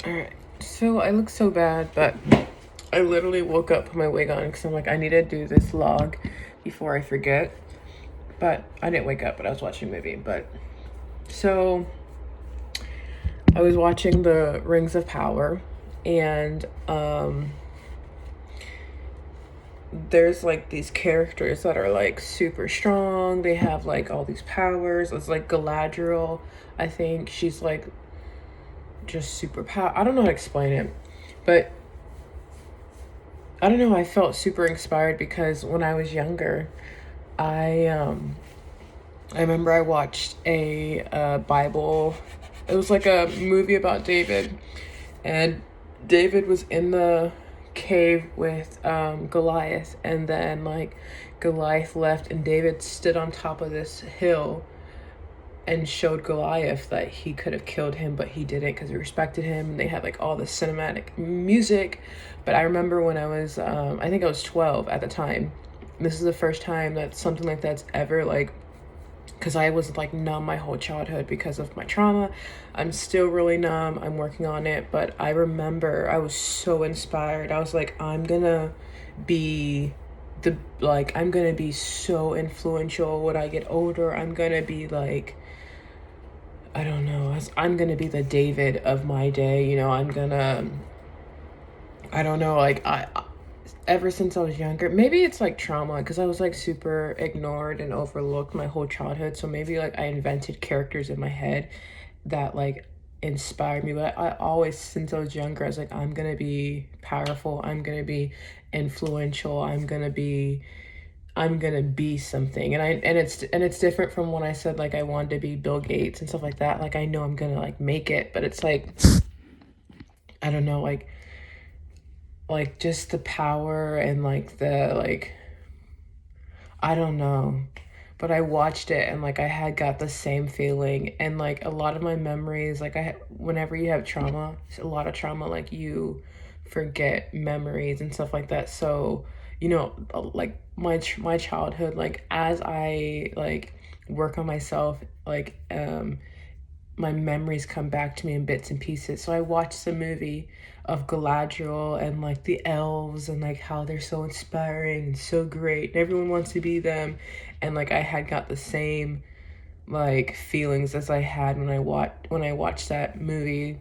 Alright, so I look so bad, but I literally woke up, put my wig on, because I'm like, I need to do this vlog before I forget. But I didn't wake up, but I was watching a movie. But so I was watching the Rings of Power, and there's like these characters that are like super strong. They have like all these powers. It's like Galadriel. I think she's like just super power. I don't know how to explain it, but I don't know. I felt super inspired because when I was younger, I remember I watched a Bible. It was like a movie about David, and David was in the cave with Goliath, and then like Goliath left, and David stood on top of this hill and showed Goliath that he could have killed him, but he didn't because he respected him. And they had like all the cinematic music. But I remember when I was, I think I was 12 at the time. This is the first time that something like that's ever like, because I was like numb my whole childhood because of my trauma. I'm still really numb. I'm working on it. But I remember I was so inspired. I was like, I'm gonna be I'm gonna be so influential when I get older. I'm gonna be like, I don't know. I'm gonna be the David of my day. I'm gonna. I don't know. Ever since I was younger, maybe it's like trauma because I was like super ignored and overlooked my whole childhood. So maybe like I invented characters in my head that like inspired me. But I always, since I was younger, I was like, I'm gonna be powerful. I'm gonna be influential. I'm gonna be something. And it's different from when I said like I wanted to be Bill Gates and stuff like that. Like I know I'm gonna like make it, but it's like I don't know, like just the power and like the like I don't know. But I watched it and like I had got the same feeling, and like a lot of my memories, like whenever you have trauma, a lot of trauma, like you forget memories and stuff like that. So, like my childhood, like as I like work on myself, like my memories come back to me in bits and pieces. So I watched the movie of Galadriel and like the elves and like how they're so inspiring and so great and everyone wants to be them. And like I had got the same like feelings as I had when I watched that movie.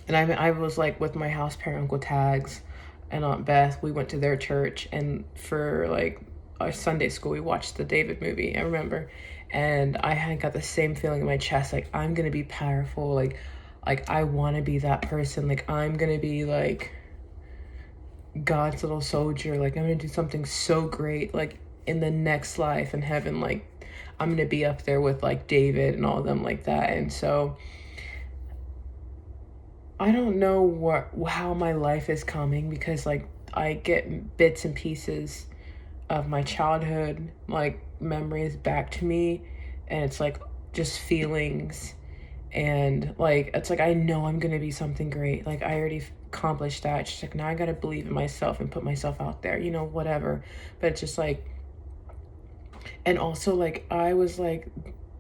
And I was like with my house parent, Uncle Tags and Aunt Beth. We went to their church, and for like our Sunday school, we watched the David movie. I remember, and I had got the same feeling in my chest, like I'm gonna be powerful, like I want to be that person, like I'm gonna be like God's little soldier, like I'm gonna do something so great, like in the next life in heaven, like I'm gonna be up there with like David and all of them like that. And so I don't know how my life is coming because like I get bits and pieces of my childhood like memories back to me, and it's like just feelings, and like it's like I know I'm gonna be something great, like I already accomplished that. It's just like now I gotta believe in myself and put myself out there, whatever. But it's just like, and also like I was like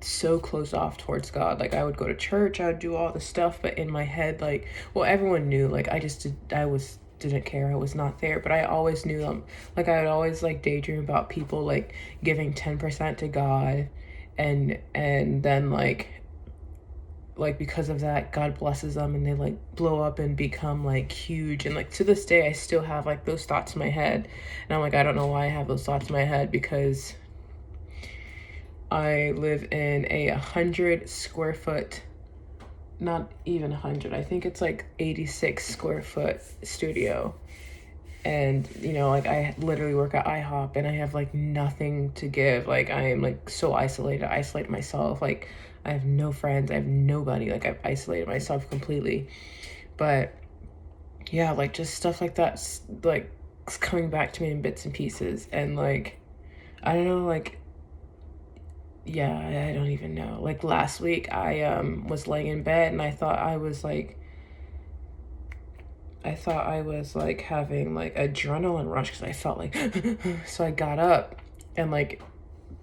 so closed off towards God. Like I would go to church, I would do all the stuff, but in my head, like, well, everyone knew, like didn't care. I was not there, but I always knew them. Like I would always like daydream about people like giving 10% to God, and then like because of that God blesses them and they like blow up and become like huge. And like to this day I still have like those thoughts in my head, and I'm like, I don't know why I have those thoughts in my head, because I live in a 100 square foot, not even 100, I think it's like 86 square foot studio. And, like I literally work at IHOP and I have like nothing to give. Like I am like so isolated, I isolate myself. Like I have no friends, I have nobody. Like I've isolated myself completely. But yeah, like just stuff like that's like coming back to me in bits and pieces. And like, I don't know, like, yeah, I don't even know. Like last week, I was laying in bed and I thought I was like having like adrenaline rush because I felt like so I got up and like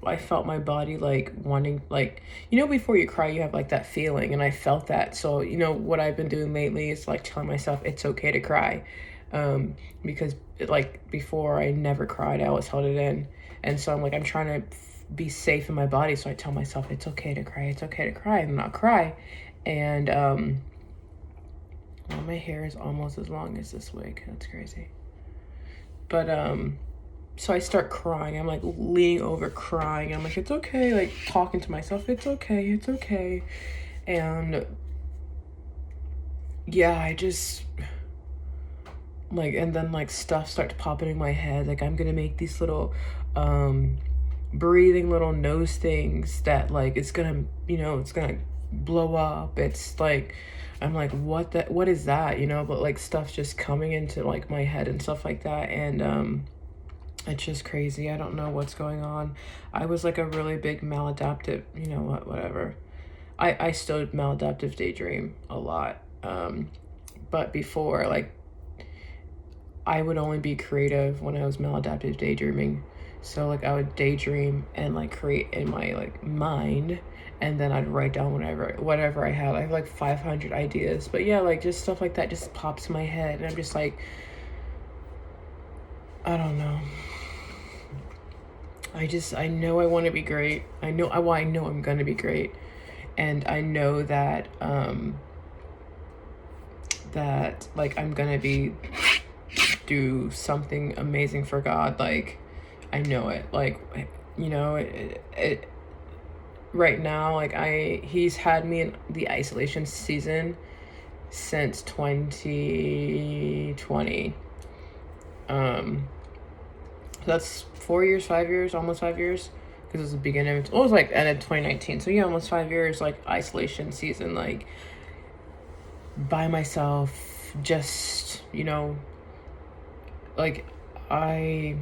I felt my body like wanting, like, you know, before you cry, you have like that feeling, and I felt that. So, you know, what I've been doing lately is like telling myself it's okay to cry. Because like before I never cried, I always held it in. And so I'm like, I'm trying to be safe in my body. So I tell myself it's okay to cry, it's okay to cry, and not cry. And, well, my hair is almost as long as this wig. That's crazy. But, so I start crying. I'm like leaning over crying. I'm like, it's okay. Like talking to myself, it's okay, it's okay. And yeah, I just like, and then like stuff starts popping in my head. Like I'm gonna make these little breathing little nose things that like it's gonna, you know, it's gonna blow up. It's like I'm like, what is that, you know? But like stuff's just coming into like my head and stuff like that. And it's just crazy. I don't know what's going on. I was like a really big maladaptive, you know what, whatever. I still maladaptive daydream a lot. But before, like, I would only be creative when I was maladaptive daydreaming. So like I would daydream and like create in my like mind, and then I'd write down whatever I have. I have like 500 ideas. But yeah, like just stuff like that just pops in my head, and I'm just like, I don't know. I know I want to be great. I know I'm going to be great. And I know that that like I'm going to do something amazing for God. Like I know it. Like, you know, it right now, like he's had me in the isolation season since 2020. That's 4 years, 5 years, almost 5 years, because it was the beginning of, it was like end of 2019. So yeah, almost 5 years, like isolation season, like by myself, just, you know, like he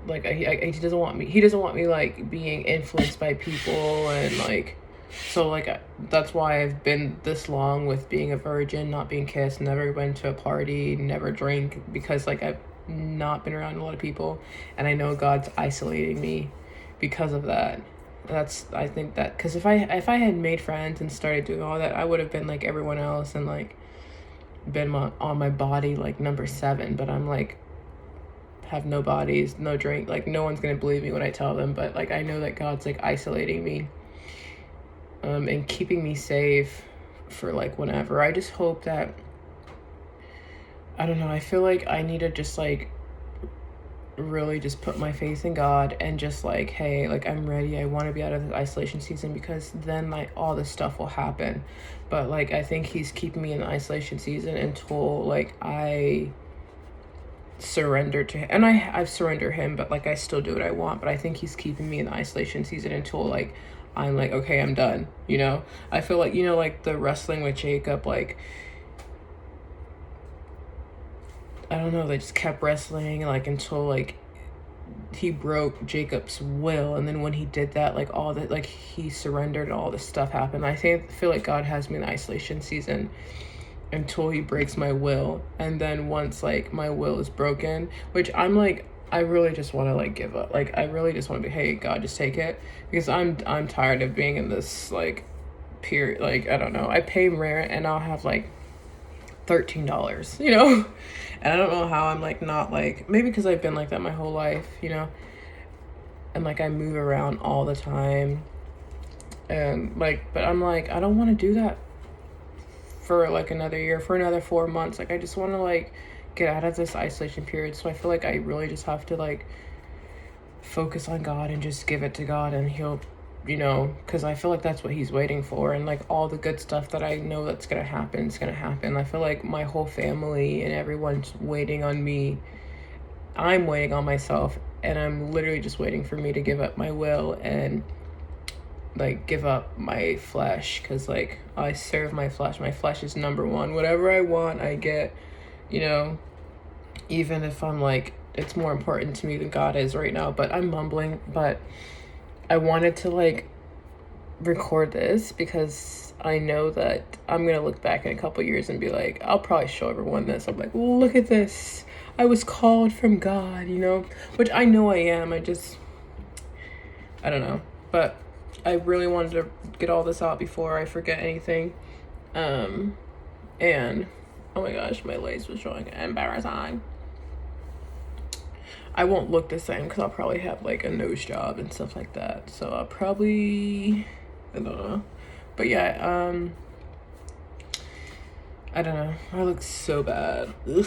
doesn't want me like being influenced by people, and like, so like that's why I've been this long with being a virgin, not being kissed, never went to a party, never drank, because like I've not been around a lot of people, and I know God's isolating me because of that. I think that, because if I had made friends and started doing all that, I would have been like everyone else and like been on my body like number 7. But I'm like, have no bodies, no drink, like no one's gonna believe me when I tell them. But like I know that God's like isolating me and keeping me safe for like whenever. I just hope that, I don't know, I feel like I need to just like really just put my faith in God and just like, hey, like I'm ready. I want to be out of this isolation season, because then like all this stuff will happen. But like I think he's keeping me in the isolation season until like I surrender to him. And I've surrendered him, but like I still do what I want. But I think he's keeping me in the isolation season until like I'm like, okay, I'm done, you know? I feel like, you know, like the wrestling with Jacob, like I don't know, they just kept wrestling like until like he broke Jacob's will. And then when he did that, like all that, like he surrendered, all this stuff happened. I feel like God has me in the isolation season until he breaks my will. And then once like my will is broken, which I'm like, I really just want to like give up. Like I really just want to be, hey God, just take it, because I'm tired of being in this like period. Like I don't know, I pay rent and I'll have like $13, you know? And I don't know how I'm like not like, maybe because I've been like that my whole life, you know? And like I move around all the time, and like, but I'm like, I don't want to do that for like another year, for another 4 months. Like I just want to like get out of this isolation period. So I feel like I really just have to like focus on God and just give it to God, and he'll, you know, because I feel like that's what he's waiting for. And like all the good stuff that I know that's gonna happen is gonna happen. I feel like my whole family and everyone's waiting on me. I'm waiting on myself, and I'm literally just waiting for me to give up my will and like give up my flesh, because like I serve my flesh. My flesh is number one. Whatever I want, I get, you know, even if I'm like, it's more important to me than God is right now. But I'm mumbling. But I wanted to like record this because I know that I'm gonna look back in a couple years and be like, I'll probably show everyone this. I'm like, look at this, I was called from God, you know, which I know I am. I don't know. But I really wanted to get all this out before I forget anything. And oh my gosh, my lace was showing. Embarrassing. I won't look the same because I'll probably have like a nose job and stuff like that. So I'll probably, I don't know. But yeah, I don't know. I look so bad. Ugh.